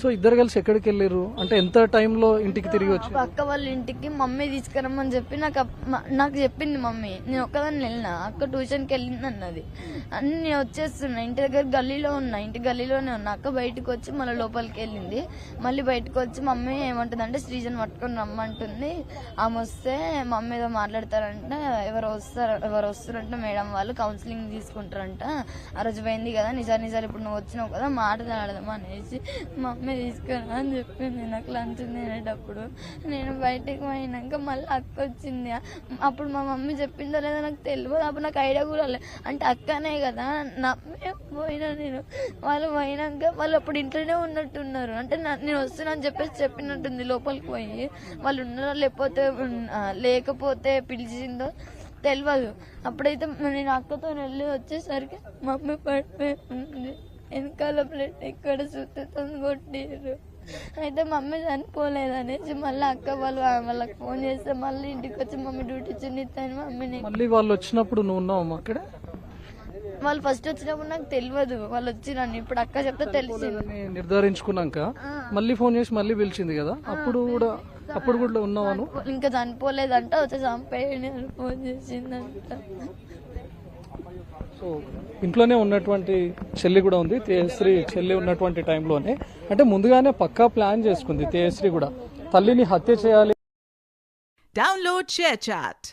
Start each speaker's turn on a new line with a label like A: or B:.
A: So ఇద్దరు కలిసి ఎక్కడికి వెళ్ళారు అంటే ఎంత టైంలో ఇంటికి తిరిగి వచ్చి?
B: అక్క వాళ్ళ ఇంటికి మమ్మీ తీసుకురమ్మని చెప్పి నాకు చెప్పింది మమ్మీ. నేను ఒక్కదాన్ని వెళ్ళినా, అక్క ట్యూషన్కి వెళ్ళింది అన్నది. అని నేను వచ్చేస్తున్నా, ఇంటి దగ్గర గల్లీలో ఉన్నా, ఇంటి గల్లీలోనే ఉన్నా. అక్క బయటకు వచ్చి మళ్ళీ లోపలికి వెళ్ళింది. మళ్ళీ బయటకు వచ్చి మమ్మీ ఏమంటుంది అంటే శ్రీజన్ పట్టుకొని రమ్మంటుంది. ఆమె వస్తే మమ్మీ ఏదో మాట్లాడతారంట, ఎవరు వస్తారంట మేడం వాళ్ళు కౌన్సిలింగ్ తీసుకుంటారంట. ఆ రోజు పోయింది కదా, నిజాలు ఇప్పుడు నువ్వు వచ్చినావు కదా మాట్లాడదాం అనేసి మమ్మీ తీసుకురా అని చెప్పింది. నాకు లంచ్ తినేటప్పుడు నేను బయటకు పోయినాక మళ్ళీ అక్క వచ్చింది. అప్పుడు మా మమ్మీ చెప్పిందో లేదో నాకు తెలియదు. అప్పుడు నాకు ఐడియా కూడా లేదు. అంటే అక్కనే కదా నమ్మే పోయినా నేను. వాళ్ళు పోయినాక వాళ్ళు అప్పుడు ఇంట్లోనే ఉన్నట్టున్నారు. అంటే నేను వస్తున్నా అని చెప్పేసి చెప్పినట్టుంది. లోపలికి పోయి వాళ్ళు ఉన్నారో లేకపోతే పిలిచిందో తెలియదు. అప్పుడైతే నేను అక్కతో వెళ్ళి వచ్చేసరికి మమ్మీ పడిపోయింది. వెనకాల ప్లేట్ ఇక్కడ సుత్తితో కొట్టిర్రు. అయితే మమ్మీ చనిపోలేదనేసి మళ్ళీ అక్క వాళ్ళకి ఫోన్ చేస్తే మళ్ళీ ఇంటికి వచ్చి మమ్మీ డ్యూటీ చిన్నిస్తాను మమ్మీని.
A: మళ్ళీ వాళ్ళు వచ్చినప్పుడు నువ్వు ఉన్నావు అక్కడ?
B: వాళ్ళు ఫస్ట్ వచ్చినప్పుడు నాకు తెలియదు వాళ్ళు వచ్చిరని. ఇప్పుడు అక్క చెప్తే తెలిసింది.
A: నిర్ధారించుకున్నాక మళ్ళీ ఫోన్ చేసి మళ్ళీ పిలిచింది కదా, అప్పుడు కూడా ఉన్నావు?
B: ఇంకా చనిపోలేదంట, వచ్చి చంపేయని అని ఫోన్ చేసిందంట.
A: సో ఇంట్లోనే ఉన్నటువంటి చెల్లి కూడా ఉంది. తేజశ్రీ చెల్లి ఉన్నటువంటి టైంలోనే అంటే ముందుగానే పక్కా ప్లాన్ చేసుకుంది తేజశ్రీ కూడా, తల్లిని హత్య చేయాలి.
C: Download ShareChat.